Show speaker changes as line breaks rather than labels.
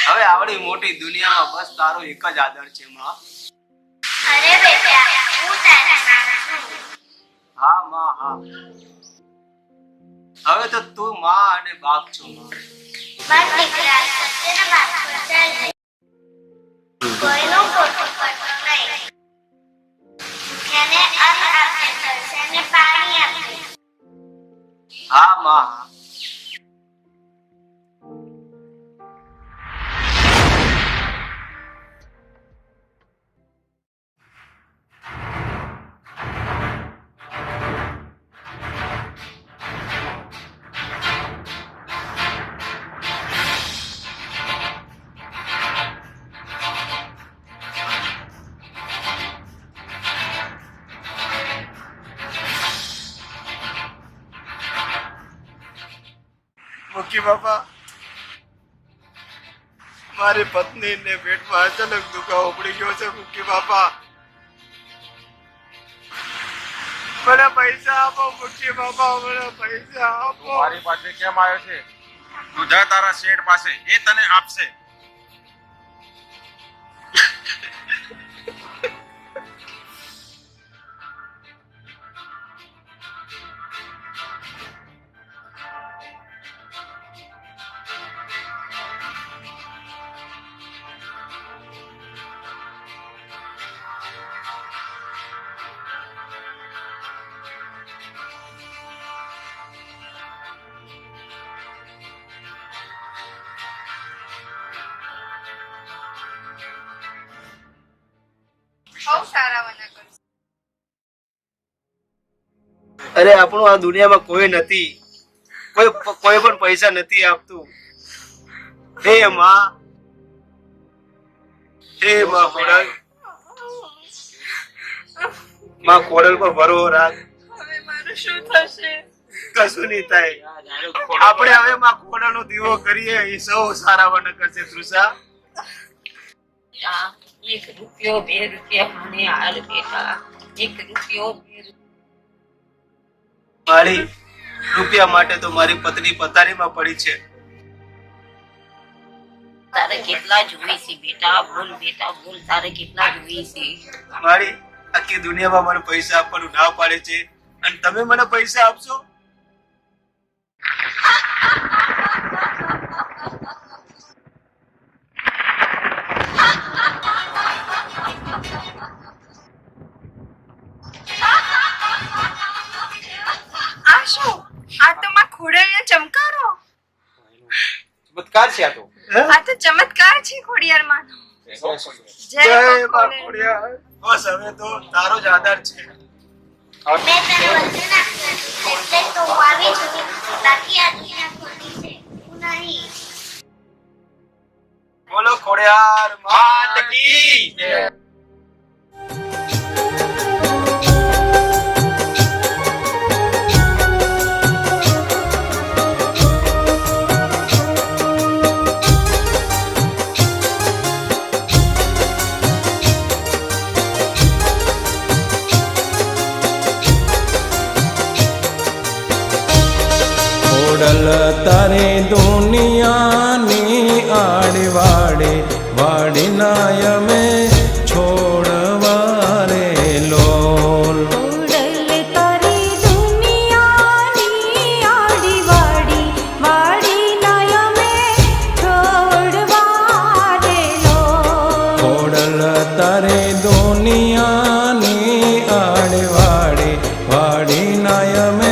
હવે આવડી મોટી દુનિયામાં બસ તારો એક જ આદર છે માં.
અરે બેટા હું તારા માં છું.
હા માં હા. હવે તો તું માં અને બાપ છો માં.
મારા દીકરા સત્યના બાપ પર ચાલ. કોઈનો ખોટો કરતો નહીં. ભૂખ્યાને અન્ન આપે, તરસ્યાને પાણી આપે.
હા માં હા.
મુખી બાપા, મારી પત્ની ને પેટમાં અચાનક દુખાવો પડી ગયો છે. મુખી બાપા, મને પૈસા આપો. મુખી બાપા, મને પૈસા આપો.
મારી પાસે કેમ આવ્યો છે? તું જા તારા શેઠ પાસે, એ તને આપશે.
અરે આપણું આ દુનિયામાં કોઈ નથી, કોઈ પણ પૈસા નથી આપતું. હે માં, હે માં ખોડલ, માં ખોડલ પર ભરો રાખ.
હવે મારું શું થશે?
કશું નહીં થાય. આપણે હવે માં ખોડલ નો દીવો કરીએ, એ સૌ સારા વન કરશે. તૃષા,
1 રૂપિયો 2 રૂપિયા મને હાલ બેટા. 1 રૂપિયો 2 રૂપિયા.
મારી રૂપિયા માટે તો મારી પત્ની પથારીમાં પડી છે.
તારે કેટલા જોઈ છે બેટા? બોલ બેટા બોલ, તારે કેટલા જોઈ છે?
મારી આખી દુનિયામાં મને પૈસા આપવાનું ના પાડે છે, અને તમે મને પૈસા આપશો?
આ શું? આ તો માં ખોડિયારનો ચમકારો.
ચમત્કાર છે આ તો.
આ તો ચમત્કાર છે ખોડિયારમાં.
જય માં ખોડિયાર. બસ હવે તો તારો જ આધાર છે.
મેં તને વચન આપ્યું એટલે તો હું આવી છું. બાકી આ દુનિયા ખોટી છે, હું નહીં.
બોલો ખોડિયાર માત કી જય.
ખોડલ તારે દુનિયાની આડવાડે વાડીના અમે છોડવા રે લોલ.
ખોડલ તારી દુનિયાની આડીવાડી વાડીના અમે છોડવા રે લોલ.
ખોડલ તારે દુનિયાની આડવાડે વાડીના અમે